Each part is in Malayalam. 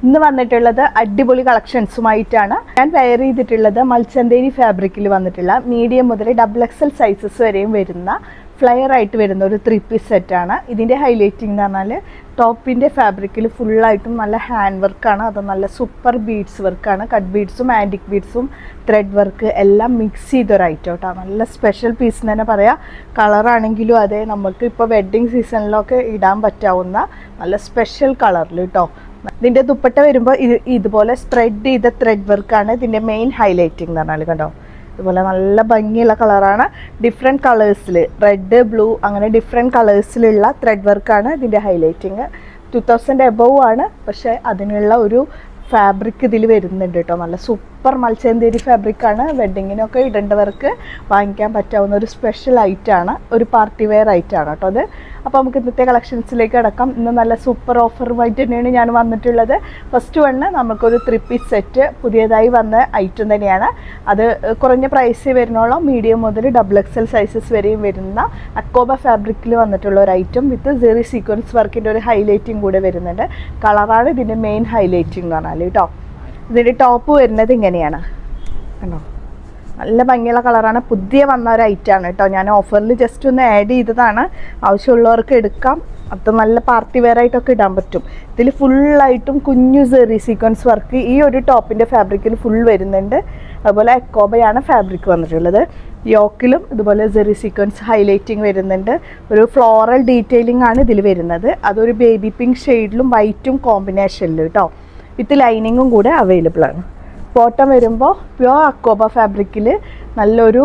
ഇന്ന് വന്നിട്ടുള്ളത് അടിപൊളി കളക്ഷൻസുമായിട്ടാണ്. ഞാൻ വെയർ ചെയ്തിട്ടുള്ളത് മൽച്ചന്തേരി ഫാബ്രിക്കിൽ വന്നിട്ടുള്ള മീഡിയം മുതൽ XXL സൈസസ് വരെയും വരുന്ന ഫ്ലയർ ആയിട്ട് വരുന്ന ഒരു 3 പീസ് സെറ്റാണ്. ഇതിൻ്റെ ഹൈലൈറ്റിംഗ് എന്ന് പറഞ്ഞാൽ ടോപ്പിൻ്റെ ഫാബ്രിക്കിൽ ഫുള്ളായിട്ടും നല്ല ഹാൻഡ് വർക്കാണ്. അത് നല്ല സൂപ്പർ ബീഡ്സ് വർക്കാണ്. കട്ട് ബീഡ്സും ആൻറ്റിക് ബീഡ്സും ത്രെഡ് വർക്ക് എല്ലാം മിക്സ് ചെയ്തൊരു ഐറ്റം കേട്ടോ. നല്ല സ്പെഷ്യൽ പീസ് എന്ന് തന്നെ പറയാം. കളറാണെങ്കിലും അതെ, നമുക്ക് ഇപ്പോൾ വെഡ്ഡിങ് സീസണിലൊക്കെ ഇടാൻ പറ്റാവുന്ന നല്ല സ്പെഷ്യൽ കളറിൽ കേട്ടോ. ഇതിൻ്റെ ദുപ്പട്ട വരുമ്പോൾ ഇതുപോലെ സ്പ്രെഡ് ചെയ്ത ത്രെഡ് വർക്കാണ് ഇതിൻ്റെ മെയിൻ ഹൈലൈറ്റിംഗ് എന്ന് പറഞ്ഞാൽ കണ്ടോ. ഇതുപോലെ നല്ല ഭംഗിയുള്ള കളറാണ്. ഡിഫറെൻറ്റ് കളേഴ്സിൽ റെഡ്, ബ്ലൂ അങ്ങനെ ഡിഫറെൻറ്റ് കളേഴ്സിലുള്ള ത്രെഡ് വർക്കാണ് ഇതിൻ്റെ ഹൈലൈറ്റിങ്. 2000 എബവ് ആണ്, പക്ഷേ അതിനുള്ള ഒരു ഫാബ്രിക് ഇതിൽ വരുന്നുണ്ട് കേട്ടോ. നല്ല സൂപ്പർ മൽച്ചന്തേരി ഫാബ്രിക്കാണ്. വെഡ്ഡിങ്ങിനൊക്കെ ഇടേണ്ടവർക്ക് വാങ്ങിക്കാൻ പറ്റാവുന്ന ഒരു സ്പെഷ്യൽ ഐറ്റമാണ്, ഒരു പാർട്ടി വെയർ ഐറ്റമാണ് കേട്ടോ അത്. അപ്പോൾ നമുക്ക് ഇന്നത്തെ കളക്ഷൻസിലേക്ക് കിടക്കാം. ഇന്ന് നല്ല സൂപ്പർ ഓഫറുമായിട്ട് തന്നെയാണ് ഞാൻ വന്നിട്ടുള്ളത്. ഫസ്റ്റ് വണ്ണ് നമുക്കൊരു 3 പീസ് സെറ്റ് പുതിയതായി വന്ന ഐറ്റം തന്നെയാണ്. അത് കുറഞ്ഞ പ്രൈസ് വരുന്നോളം മീഡിയം മുതൽ XXL സൈസസ് വരെയും വരുന്ന അക്കോബ ഫാബ്രിക്കിൽ വന്നിട്ടുള്ള ഒരു ഐറ്റം വിത്ത് സെറി സീക്വൻസ് വർക്കിൻ്റെ ഒരു ഹൈലൈറ്റിംഗ് കൂടെ വരുന്നുണ്ട്. കളറാണ് ഇതിൻ്റെ മെയിൻ ഹൈലൈറ്റിംഗ് എന്ന് പറഞ്ഞാൽ കേട്ടോ. ഇതിൻ്റെ ടോപ്പ് വരുന്നത് ഇങ്ങനെയാണ് കണ്ടോ. നല്ല ഭംഗിയുള്ള കളറാണ്. പുതിയ വന്ന ഒരു ഐറ്റമാണ് കേട്ടോ. ഞാൻ ഓഫറിൽ ജസ്റ്റ് ഒന്ന് ആഡ് ചെയ്തതാണ്. ആവശ്യമുള്ളവർക്ക് എടുക്കാം. അത് നല്ല പാർട്ടി വെയർ ആയിട്ടൊക്കെ ഇടാൻ പറ്റും. ഇതിൽ ഫുള്ളായിട്ടും കുഞ്ഞു സെറി സീക്വൻസ് വർക്ക് ഈ ഒരു ടോപ്പിൻ്റെ ഫാബ്രിക്കിൽ ഫുൾ വരുന്നുണ്ട്. അതുപോലെ അക്കോബയാണ് ഫാബ്രിക് വന്നിട്ടുള്ളത്. യോക്കിലും ഇതുപോലെ സെറി സീക്വൻസ് ഹൈലൈറ്റിംഗ് വരുന്നുണ്ട്. ഒരു ഫ്ലോറൽ ഡീറ്റെയിലിംഗ് ആണ് ഇതിൽ വരുന്നത്. അതൊരു ബേബി പിങ്ക് ഷെയ്ഡിലും വൈറ്റും കോമ്പിനേഷനിലും കേട്ടോ. വിത്ത് ലൈനിങ്ങും കൂടെ അവൈലബിൾ ആണ്. ബോട്ടം വരുമ്പോൾ പ്യുവർ അക്കോബ ഫാബ്രിക്കിൽ നല്ലൊരു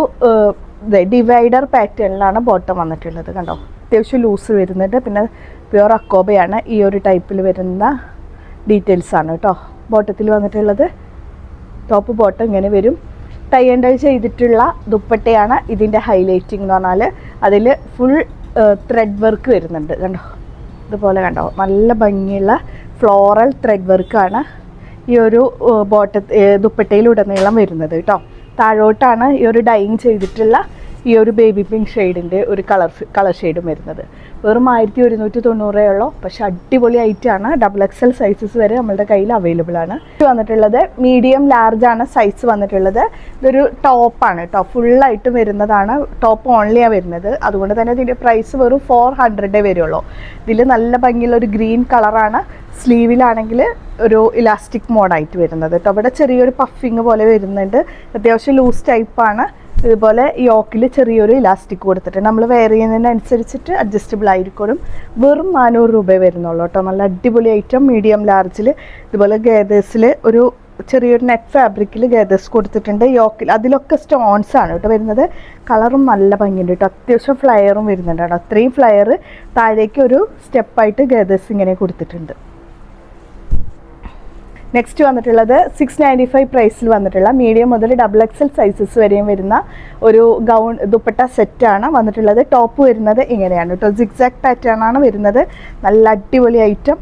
ഡിവൈഡർ പാറ്റേണിലാണ് ബോട്ടം വന്നിട്ടുള്ളത് കണ്ടോ. അത്യാവശ്യം ലൂസ് വരുന്നുണ്ട്. പിന്നെ പ്യുവർ അക്കോബയാണ്. ഈ ഒരു ടൈപ്പിൽ വരുന്ന ഡീറ്റെയിൽസാണ് കേട്ടോ ബോട്ടത്തിൽ വന്നിട്ടുള്ളത്. ടോപ്പ് ബോട്ടം ഇങ്ങനെ വരും. ടൈ ആൻഡ് ഡൈ ചെയ്തിട്ടുള്ള ദുപ്പട്ടയാണ് ഇതിൻ്റെ ഹൈലൈറ്റിംഗ് എന്ന് പറഞ്ഞാൽ. അതിൽ ഫുൾ ത്രെഡ് വർക്ക് വരുന്നുണ്ട് കണ്ടോ. ഇതുപോലെ കണ്ടോ നല്ല ഭംഗിയുള്ള ഫ്ലോറൽ ത്രെഡ് വർക്കാണ് ഈ ഒരു ദുപ്പട്ടയിലുടനീളം വരുന്നത് കേട്ടോ. താഴോട്ടാണ് ഈ ഒരു ഡൈയിങ് ചെയ്തിട്ടുള്ള ഈ ഒരു ബേബി പിങ്ക് ഷെയ്ഡിൻ്റെ ഒരു കളർ ഷെയ്ഡും വരുന്നത്. വെറും 1190 ഉള്ളൂ. പക്ഷെ അടിപൊളി ഐറ്റമാണ്. XXL സൈസസ് വരെ നമ്മളുടെ കയ്യിൽ അവൈലബിൾ ആണ്. വന്നിട്ടുള്ളത് മീഡിയം ലാർജ് ആണ് സൈസ് വന്നിട്ടുള്ളത്. ഇതൊരു ടോപ്പാണ് കേട്ടോ. ഫുള്ളായിട്ട് വരുന്നതാണ്. ടോപ്പ് ഓൺലിയാണ് വരുന്നത്. അതുകൊണ്ട് തന്നെ ഇതിൻ്റെ പ്രൈസ് വെറും 400 വരുള്ളൂ. ഇതിൽ നല്ല ഭംഗിയുള്ള ഒരു ഗ്രീൻ കളറാണ്. സ്ലീവിലാണെങ്കിൽ ഒരു ഇലാസ്റ്റിക് മോഡായിട്ട് വരുന്നത് കേട്ടോ. അവിടെ ചെറിയൊരു പഫിങ് പോലെ വരുന്നുണ്ട്. അത്യാവശ്യം ലൂസ് ടൈപ്പാണ്. ഇതുപോലെ യോക്കിൽ ചെറിയൊരു ഇലാസ്റ്റിക് കൊടുത്തിട്ട് നമ്മൾ വെയർ ചെയ്യുന്നതിനനുസരിച്ചിട്ട് അഡ്ജസ്റ്റബിൾ ആയിരിക്കും. വെറും 400 രൂപ വരുന്നുള്ളൂ കേട്ടോ. നല്ല അടിപൊളി ഐറ്റം. മീഡിയം ലാർജിൽ ഇതുപോലെ ഗേദേഴ്സിൽ ഒരു ചെറിയൊരു നെറ്റ് ഫാബ്രിക്കിൽ ഗേദേഴ്സ് കൊടുത്തിട്ടുണ്ട്. യോക്കിൽ അതിലൊക്കെ സ്റ്റോൺസ് ആണ് കേട്ടോ വരുന്നത്. കളറും നല്ല ഭംഗിയുണ്ട് കേട്ടോ. അത്യാവശ്യം ഫ്ലയറും വരുന്നുണ്ട് കേട്ടോ. അത്രയും ഫ്ലയർ താഴേക്ക് ഒരു സ്റ്റെപ്പായിട്ട് ഗേദേഴ്സ് ഇങ്ങനെ കൊടുത്തിട്ടുണ്ട്. നെക്സ്റ്റ് വന്നിട്ടുള്ളത് 695 പ്രൈസിൽ വന്നിട്ടുള്ള മീഡിയം മുതൽ XXL സൈസസ് വരെയും വരുന്ന ഒരു ഗൗൺ ദുപ്പട്ട സെറ്റാണ് വന്നിട്ടുള്ളത്. ടോപ്പ് വരുന്നത് ഇങ്ങനെയാണ് കേട്ടോ. സിക്സാക്ട് പാറ്റേൺ ആണ് വരുന്നത്. നല്ല അടിപൊളി ഐറ്റം.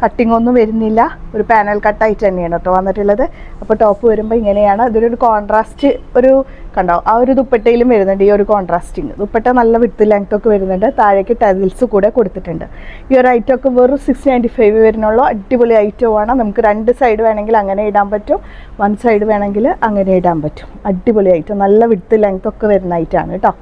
കട്ടിംഗ് ഒന്നും വരുന്നില്ല. ഒരു പാനൽ കട്ടായിട്ട് തന്നെയാണ് കേട്ടോ വന്നിട്ടുള്ളത്. അപ്പോൾ ടോപ്പ് വരുമ്പോൾ ഇങ്ങനെയാണ്. ഇതൊരു കോൺട്രാസ്റ്റ് ഒരു കണ്ടോ ആ ഒരു ദുപ്പട്ടയിലും വരുന്നുണ്ട് ഈ ഒരു കോൺട്രാസ്റ്റിങ്. ദുപ്പട്ട നല്ല വിഡ്ത്ത് ലെങ്ത് ഒക്കെ വരുന്നുണ്ട്. താഴേക്ക് ടസിൽസ് കൂടെ കൊടുത്തിട്ടുണ്ട്. ഈ ഒരു ഐറ്റം ഒക്കെ വെറും 695 വരുന്നുള്ളൂ. അടിപൊളി ഐറ്റമാണ്. നമുക്ക് 2 സൈഡ് വേണമെങ്കിൽ അങ്ങനെ ഇടാൻ പറ്റും. 1 സൈഡ് വേണമെങ്കിൽ അങ്ങനെ ഇടാൻ പറ്റും. അടിപൊളി ഐറ്റം. നല്ല വിഡ്ത്ത് ലെങ്ത് ഒക്കെ വരുന്ന ഐറ്റമാണ് കേട്ടോ.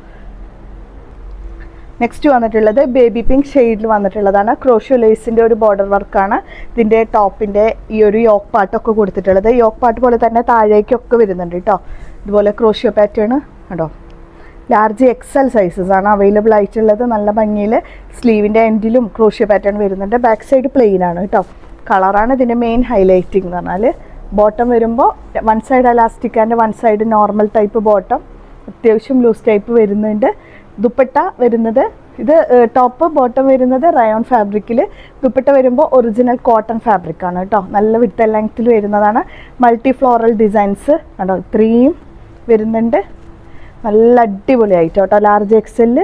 നെക്സ്റ്റ് വന്നിട്ടുള്ളത് ബേബി പിങ്ക് ഷെയ്ഡിൽ വന്നിട്ടുള്ളതാണ്. ക്രോഷ്യോ ലേസിൻ്റെ ഒരു ബോർഡർ വർക്കാണ് ഇതിൻ്റെ ടോപ്പിൻ്റെ ഈ ഒരു യോക്ക് പാർട്ടൊക്കെ കൊടുത്തിട്ടുള്ളത്. യോക്ക് പാർട്ട് പോലെ തന്നെ താഴേക്കൊക്കെ വരുന്നുണ്ട് കേട്ടോ. ഇതുപോലെ ക്രോഷ്യോ പാറ്റേൺ കേട്ടോ. ലാർജ് XL സൈസസ് ആണ് അവൈലബിൾ ആയിട്ടുള്ളത്. നല്ല ഭംഗിയിൽ സ്ലീവിൻ്റെ എൻഡിലും ക്രോഷ്യോ പാറ്റേൺ വരുന്നുണ്ട്. ബാക്ക് സൈഡ് പ്ലെയിൻ ആണ് കേട്ടോ. കളറാണ് ഇതിൻ്റെ മെയിൻ ഹൈലൈറ്റിംഗ് എന്ന് പറഞ്ഞാൽ. ബോട്ടം വരുമ്പോൾ 1 side elastic and 1 side normal type bottom. അത്യാവശ്യം ലൂസ് ടൈപ്പ് വരുന്നുണ്ട്. ദുപ്പട്ട വരുന്നത് ഇത് ടോപ്പ് ബോട്ടം വരുന്നത് റയോൺ ഫാബ്രിക്കിൽ. ദുപ്പട്ട വരുമ്പോൾ ഒറിജിനൽ കോട്ടൺ ഫാബ്രിക്കാണ് കേട്ടോ. നല്ല വിഡ്ത്ത് ലെങ്ത്തിൽ വരുന്നതാണ്. മൾട്ടി ഫ്ലോറൽ ഡിസൈൻസ് കേട്ടോ ഇത്രയും വരുന്നുണ്ട്. നല്ല അടിപൊളി ആയിട്ട് കേട്ടോ. ലാർജ് XL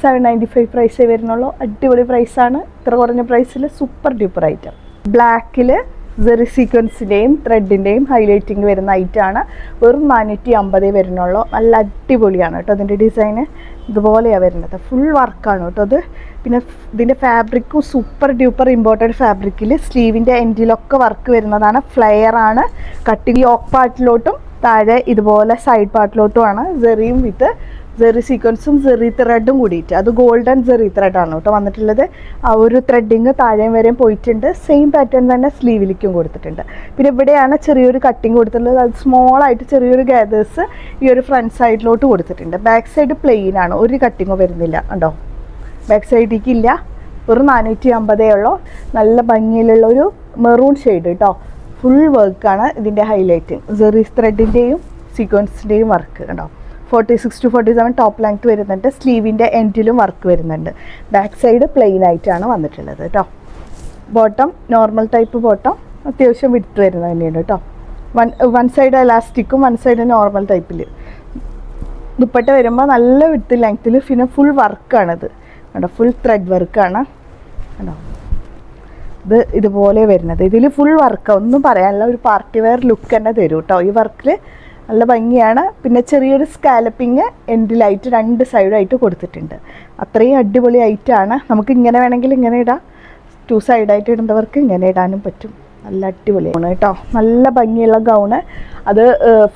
795 പ്രൈസേ വരുന്നുള്ളൂ. അടിപൊളി പ്രൈസാണ്. ഇത്ര കുറഞ്ഞ പ്രൈസിൽ സൂപ്പർ ഡ്യൂപ്പർ ഐറ്റം. ബ്ലാക്കിൽ സെറി സീക്വൻസിൻ്റെയും ത്രെഡിൻ്റെയും ഹൈലൈറ്റിങ് വരുന്ന ഐറ്റാണ്. വെറും 450 വരുന്നുള്ളൂ. നല്ല അടിപൊളിയാണ് കേട്ടോ. അതിൻ്റെ ഡിസൈന് ഇതുപോലെയാണ് വരുന്നത്. ഫുൾ വർക്കാണ് കേട്ടോ അത്. പിന്നെ ഇതിൻ്റെ ഫാബ്രിക്കും സൂപ്പർ ഡ്യൂപ്പർ ഇമ്പോർട്ടഡ് ഫാബ്രിക്കിൽ സ്ലീവിൻ്റെ എൻഡിലൊക്കെ വർക്ക് വരുന്നതാണ്. ഫ്ലെയറാണ്. കട്ടിങ് യോക്ക് പാർട്ടിലോട്ടും താഴെ ഇതുപോലെ സൈഡ് പാർട്ടിലോട്ടുമാണ് സെറിയും വിത്ത് സെറി സീക്വൻസും സെറി ത്രെഡും കൂടിയിട്ട്. അത് ഗോൾഡൻ സെറി ത്രെഡാണ് കേട്ടോ വന്നിട്ടുള്ളത്. ആ ഒരു ത്രെഡിങ് താഴെയും വരെയും പോയിട്ടുണ്ട്. സെയിം പാറ്റേൺ തന്നെ സ്ലീവിലേക്കും കൊടുത്തിട്ടുണ്ട്. പിന്നെ ഇവിടെയാണ് ചെറിയൊരു കട്ടിങ് കൊടുത്തിട്ടുള്ളത്. അത് സ്മോളായിട്ട് ചെറിയൊരു ഗാദേഴ്സ് ഈ ഒരു ഫ്രണ്ട് സൈഡിലോട്ട് കൊടുത്തിട്ടുണ്ട്. ബാക്ക് സൈഡ് പ്ലെയിൻ ആണ്, ഒരു കട്ടിങ്ങോ വരുന്നില്ല കണ്ടോ. ബാക്ക് സൈഡിലേക്ക് ഇല്ല. ഒരു 450 ഉള്ളൂ. നല്ല ഭംഗിയിലുള്ള ഒരു മെറൂൺ ഷെയ്ഡ് കേട്ടോ. ഫുൾ വർക്കാണ് ഇതിൻ്റെ ഹൈലൈറ്റിങ്. സെറി ത്രെഡിൻ്റെയും സീക്വൻസിൻ്റെയും വർക്ക് കണ്ടോ. 46 to 47 ടോപ്പ് ലെങ്ത് വരുന്നുണ്ട്. സ്ലീവിൻ്റെ എൻഡിലും വർക്ക് വരുന്നുണ്ട്. ബാക്ക് സൈഡ് പ്ലെയിൻ ആയിട്ടാണ് വന്നിട്ടുള്ളത് കേട്ടോ. ബോട്ടം നോർമൽ ടൈപ്പ് ബോട്ടം, അത്യാവശ്യം വിടുത്ത് വരുന്നത് തന്നെയാണ് കേട്ടോ. വൺ സൈഡ് എലാസ്റ്റിക്കും വൺ സൈഡ് നോർമൽ ടൈപ്പിൽ. ദുപ്പട്ട വരുമ്പോൾ നല്ല വിടുത്ത് ലെങ്ത്തിൽ. പിന്നെ ഫുൾ വർക്കാണിത് കേട്ടോ. ഫുൾ ത്രെഡ് വർക്കാണ് കേട്ടോ. ഇത് ഇതുപോലെ വരുന്നത്. ഇതിൽ ഫുൾ വർക്ക് ഒന്നും പറയാനില്ല. ഒരു പാർട്ടി വെയർ ലുക്ക് തന്നെ തരും കേട്ടോ. ഈ വർക്കിൽ നല്ല ഭംഗിയാണ്. പിന്നെ ചെറിയൊരു സ്കാലപ്പിങ് എൻഡിലായിട്ട് 2 സൈഡായിട്ട് കൊടുത്തിട്ടുണ്ട്. അത്രയും അടിപൊളി ഐറ്റാണ്. നമുക്ക് ഇങ്ങനെ വേണമെങ്കിൽ ഇങ്ങനെ ഇടാം. 2 സൈഡായിട്ട് ഇടുന്നവർക്ക് ഇങ്ങനെ ഇടാനും പറ്റും. നല്ല അടിപൊളിയാണ് കേട്ടോ. നല്ല ഭംഗിയുള്ള ഗൗണ്. അത്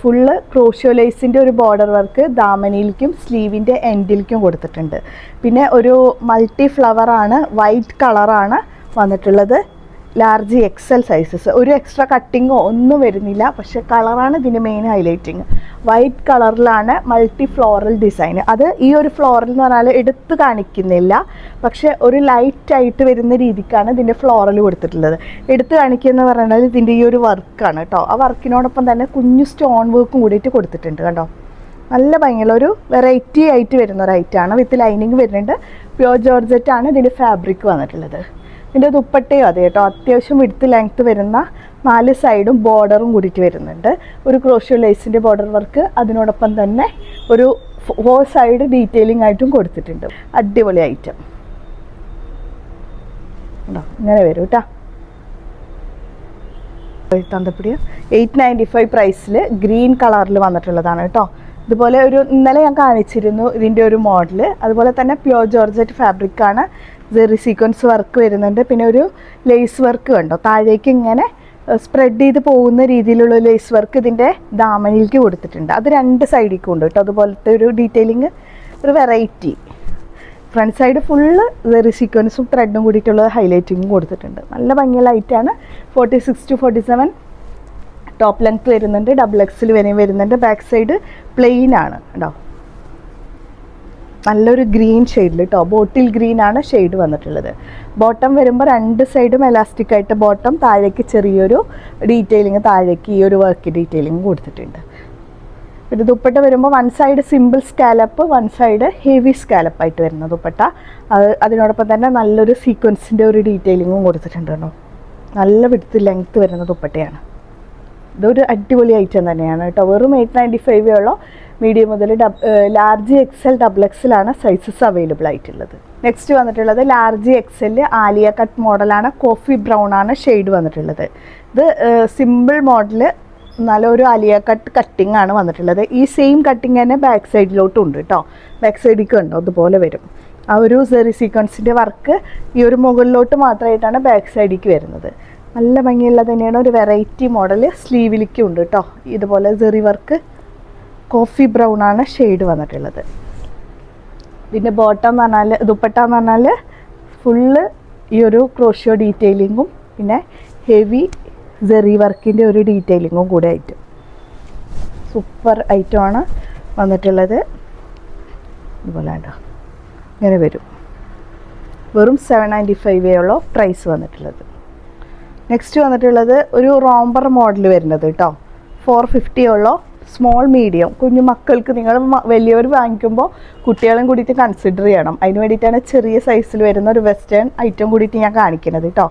ഫുള്ള് ക്രോഷ്യോ ലേസിൻ്റെ ഒരു ബോർഡർ വർക്ക് ദാമനിയിലേക്കും സ്ലീവിൻ്റെ എൻഡിലേക്കും കൊടുത്തിട്ടുണ്ട്. പിന്നെ ഒരു മൾട്ടി ഫ്ലവറാണ്, വൈറ്റ് കളറാണ് വന്നിട്ടുള്ളത്. Large XL sizes. ഒരു എക്സ്ട്രാ കട്ടിങ്ങോ ഒന്നും വരുന്നില്ല. പക്ഷേ കളറാണ് ഇതിൻ്റെ മെയിൻ ഹൈലൈറ്റിങ്. വൈറ്റ് കളറിലാണ് മൾട്ടി ഫ്ലോറൽ ഡിസൈൻ. അത് ഈ ഒരു ഫ്ലോറൽ എന്ന് പറഞ്ഞാൽ എടുത്ത് കാണിക്കുന്നില്ല. പക്ഷേ ഒരു ലൈറ്റായിട്ട് വരുന്ന രീതിക്കാണ് ഇതിൻ്റെ ഫ്ലോറൽ കൊടുത്തിട്ടുള്ളത്. എടുത്ത് കാണിക്കുക എന്ന് പറഞ്ഞാൽ ഇതിൻ്റെ ഈ ഒരു വർക്കാണ് കേട്ടോ. ആ വർക്കിനോടൊപ്പം തന്നെ കുഞ്ഞു സ്റ്റോൺ വർക്കും കൂടിയിട്ട് കൊടുത്തിട്ടുണ്ട് കണ്ടോ. നല്ല ഭംഗിയുള്ള ഒരു വെറൈറ്റി ആയിട്ട് വരുന്ന ഒരു ഐറ്റാണ്. വിത്ത് ലൈനിങ് വരുന്നുണ്ട്. പ്യോർ ജോർജറ്റാണ് ഇതിൻ്റെ ഫാബ്രിക് വന്നിട്ടുള്ളത്. ഇതിൻ്റെ ദുപ്പട്ടയും അതെ കേട്ടോ. അത്യാവശ്യം വിടുത്ത് ലെങ്ത്ത് വരുന്ന 4 സൈഡും ബോർഡറും കൂടിയിട്ട് വരുന്നുണ്ട്. ഒരു ക്രോഷ്യോ ലേസിൻ്റെ ബോർഡർ വർക്ക്, അതിനോടൊപ്പം തന്നെ ഒരു 4 സൈഡ് ഡീറ്റെയിലിംഗ് ആയിട്ടും കൊടുത്തിട്ടുണ്ട്. അടിപൊളി ഐറ്റം ഉണ്ടോ. ഇങ്ങനെ വരും കേട്ടോ. തന്തപ്പിടിയ 895 പ്രൈസിൽ ഗ്രീൻ കളറിൽ വന്നിട്ടുള്ളതാണ് കേട്ടോ. ഇതുപോലെ ഒരു ഇന്നലെ ഞാൻ കാണിച്ചിരുന്നു ഇതിൻ്റെ ഒരു മോഡൽ. അതുപോലെ തന്നെ പ്യോർ ജോർജറ്റ് ഫാബ്രിക്കാണ്. സെറി സീക്വൻസ് വർക്ക് വരുന്നുണ്ട്. പിന്നെ ഒരു ലേസ് വർക്ക് കണ്ടോ. താഴേക്ക് ഇങ്ങനെ സ്പ്രെഡ് ചെയ്ത് പോകുന്ന രീതിയിലുള്ള ലേസ് വർക്ക് ഇതിൻ്റെ ദാമനിലേക്ക് കൊടുത്തിട്ടുണ്ട്. അത് 2 സൈഡിലേക്കും ഉണ്ട് കേട്ടോ. അതുപോലത്തെ ഒരു ഡീറ്റെയിലിങ്, ഒരു വെറൈറ്റി. ഫ്രണ്ട് സൈഡ് ഫുള്ള് സെറി സീക്വൻസും ത്രെഡും കൂടിയിട്ടുള്ള ഹൈലൈറ്റിങ്ങും കൊടുത്തിട്ടുണ്ട്. നല്ല ഭംഗിയുള്ള ലൈറ്റാണ്. 46 to 47 ടോപ്പ് ലെങ്ത് വരുന്നുണ്ട്. ഡബിൾ എക്സിൽ വരെയും വരുന്നുണ്ട്. ബാക്ക് സൈഡ് പ്ലെയിൻ ആണ് കേട്ടോ. നല്ലൊരു ഗ്രീൻ ഷെയ്ഡിൽ കേട്ടോ. ബോട്ടിൽ ഗ്രീൻ ആണ് ഷെയ്ഡ് വന്നിട്ടുള്ളത്. ബോട്ടം വരുമ്പോൾ 2 സൈഡും എലാസ്റ്റിക് ആയിട്ട് ബോട്ടം, താഴേക്ക് ചെറിയൊരു ഡീറ്റെയിലിങ്, താഴേക്ക് ഈ ഒരു വർക്ക് ഡീറ്റെയിലിങ് കൊടുത്തിട്ടുണ്ട്. പിന്നെ ദുപ്പട്ട വരുമ്പോൾ 1 side simple scallop, 1 side heavy സ്കാലപ്പായിട്ട് വരുന്ന ദുപ്പട്ട. അതിനോടൊപ്പം തന്നെ നല്ലൊരു സീക്വൻസിൻ്റെ ഒരു ഡീറ്റെയിലിങ്ങും കൊടുത്തിട്ടുണ്ട് കേട്ടോ. നല്ല വിടുത്ത് ലെങ്ത്ത് വരുന്ന ദുപ്പട്ടയാണ്. ഇതൊരു അടിപൊളി ഐറ്റം തന്നെയാണ് കേട്ടോ. വെറും 895 ഉള്ളൂ. മീഡിയം മുതൽ ലാർജ് എക്സൽ ഡബിൾ എക്സലാണ് സൈസസ് അവൈലബിൾ ആയിട്ടുള്ളത്. നെക്സ്റ്റ് വന്നിട്ടുള്ളത് ലാർജ് എക്സൽ ആലിയ കട്ട് മോഡലാണ്. കോഫി ബ്രൗൺ ആണ് ഷെയ്ഡ് വന്നിട്ടുള്ളത്. ഇത് സിമ്പിൾ മോഡൽ, നല്ലൊരു ആലിയ കട്ടിങ് ആണ് വന്നിട്ടുള്ളത്. ഈ സെയിം കട്ടിങ് തന്നെ ബാക്ക് സൈഡിലോട്ടും ഉണ്ട് കേട്ടോ. ബാക്ക് സൈഡിലേക്ക് ഉണ്ടോ അതുപോലെ വരും. ആ ഒരു സെറി സീക്വൻസിൻ്റെ വർക്ക് ഈ ഒരു മുകളിലോട്ട് മാത്രമായിട്ടാണ് ബാക്ക് സൈഡിലേക്ക് വരുന്നത്. നല്ല ഭംഗിയുള്ള തന്നെയാണ്. ഒരു വെറൈറ്റി മോഡൽ. സ്ലീവിലേക്കും ഉണ്ട് കേട്ടോ. ഇതുപോലെ സെറി വർക്ക്. കോഫി ബ്രൗൺ ആണ് ഷെയ്ഡ് വന്നിട്ടുള്ളത്. പിന്നെ ബോട്ടം എന്ന് പറഞ്ഞാൽ, ദുപ്പട്ട എന്ന് പറഞ്ഞാൽ ഫുള്ള് ഈ ഒരു ക്രോഷ്യോ ഡീറ്റെയിലിങ്ങും പിന്നെ ഹെവി സെറി വർക്കിൻ്റെ ഒരു ഡീറ്റെയിലിങ്ങും കൂടെ ആയിട്ട് സൂപ്പർ ഐറ്റമാണ് വന്നിട്ടുള്ളത്. ഇതുപോലെ കേട്ടോ ഇങ്ങനെ വരും. വെറും 795 ഉള്ളൂ പ്രൈസ് വന്നിട്ടുള്ളത്. നെക്സ്റ്റ് വന്നിട്ടുള്ളത് ഒരു റോംബർ മോഡൽ വരുന്നത് കേട്ടോ. 450 ഉള്ളൂ. Small medium. കുഞ്ഞു മക്കൾക്ക്, നിങ്ങൾ വലിയവർ വാങ്ങിക്കുമ്പോൾ കുട്ടികളും കൂടിയിട്ട് കൺസിഡർ ചെയ്യണം. അതിന് വേണ്ടിയിട്ടാണ് ചെറിയ സൈസിൽ വരുന്ന ഒരു വെസ്റ്റേൺ ഐറ്റം കൂടിയിട്ട് ഞാൻ കാണിക്കുന്നത് കേട്ടോ.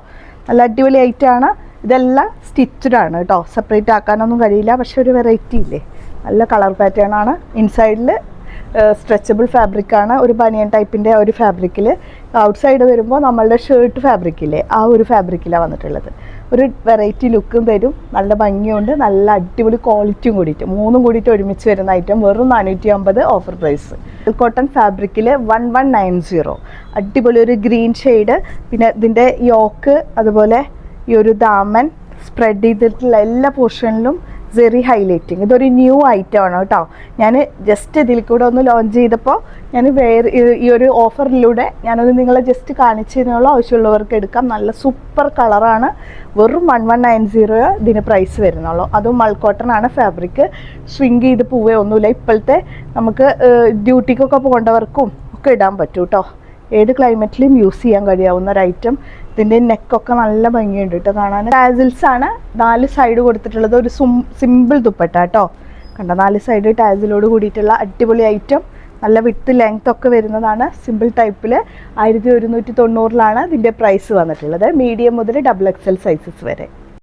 നല്ല അടിപൊളി ഐറ്റമാണ്. ഇതെല്ലാം സ്റ്റിച്ചഡ് ആണ് കേട്ടോ. സെപ്പറേറ്റ് ആക്കാനൊന്നും കഴിയില്ല. പക്ഷെ ഒരു വെറൈറ്റി ഇല്ലേ. നല്ല കളർ പാറ്റേൺ ആണ്. ഇൻസൈഡിൽ സ്ട്രെച്ചബിൾ ഫാബ്രിക്കാണ്. ഒരു ബനിയൻ ടൈപ്പിൻ്റെ ഒരു ഫാബ്രിക്കിൽ. ഔട്ട്സൈഡ് വരുമ്പോൾ നമ്മളുടെ ഷർട്ട് ഫാബ്രിക്കില്ലേ, ആ ഒരു ഫാബ്രിക്കിലാണ് വന്നിട്ടുള്ളത്. ഒരു വെറൈറ്റി ലുക്കും തരും, നല്ല ഭംഗിയുണ്ട്, നല്ല അടിപൊളി ക്വാളിറ്റിയും കൂടിയിട്ട്, മൂന്നും കൂടിയിട്ട് ഒരുമിച്ച് വരുന്ന ഐറ്റം. വെറും 450 ഓഫർ പ്രൈസ്. കോട്ടൺ ഫാബ്രിക്കിൽ 1190. അടിപൊളി ഒരു ഗ്രീൻ ഷെയ്ഡ്. പിന്നെ ഇതിൻ്റെ യോക്ക്, അതുപോലെ ഈ ഒരു ദാമൻ സ്പ്രെഡ് ചെയ്തിട്ടുള്ള എല്ലാ പോർഷനിലും സെറി ഹൈലൈറ്റിങ്. ഇതൊരു ന്യൂ ഐറ്റം ആണ് കേട്ടോ. ഞാൻ ജസ്റ്റ് ഇതിൽ കൂടെ ഒന്ന് ലോഞ്ച് ചെയ്തപ്പോൾ ഞാൻ വേറെ ഈ ഒരു ഓഫറിലൂടെ ഞാനത് നിങ്ങളെ ജസ്റ്റ് കാണിച്ചതിനുള്ള ആവശ്യമുള്ളവർക്ക് എടുക്കാം. നല്ല സൂപ്പർ കളറാണ്. വെറും 1190 ഇതിന് പ്രൈസ് വരുന്നുള്ളൂ. അതും മൾക്കോട്ടൺ ആണ് ഫാബ്രിക്. ഷ്രിങ്ക് ചെയ്ത് പോവേ ഒന്നുമില്ല. ഇപ്പോഴത്തെ നമുക്ക് ഡ്യൂട്ടിക്കൊക്കെ പോകേണ്ടവർക്കും ഒക്കെ ഇടാൻ പറ്റും കേട്ടോ. ഏത് ക്ലൈമറ്റിലും യൂസ് ചെയ്യാൻ കഴിയാവുന്ന ഒരു ഐറ്റം. ഇതിൻ്റെ നെക്കൊക്കെ നല്ല ഭംഗിയുണ്ട് കേട്ടോ കാണാൻ. ടാസിൽസ് ആണ് 4 സൈഡ് കൊടുത്തിട്ടുള്ളത്. ഒരു സിമ്പിൾ ദുപ്പട്ട കേട്ടോ. കണ്ട 4 സൈഡ് ടാസിലോട് കൂടിയിട്ടുള്ള അടിപൊളി ഐറ്റം. നല്ല വിത്ത് ലെങ്ത് ഒക്കെ വരുന്നതാണ്. സിമ്പിൾ ടൈപ്പിൽ 1190 ഇതിൻ്റെ പ്രൈസ് വന്നിട്ടുള്ളത്. മീഡിയം മുതൽ XXL സൈസസ് വരെ.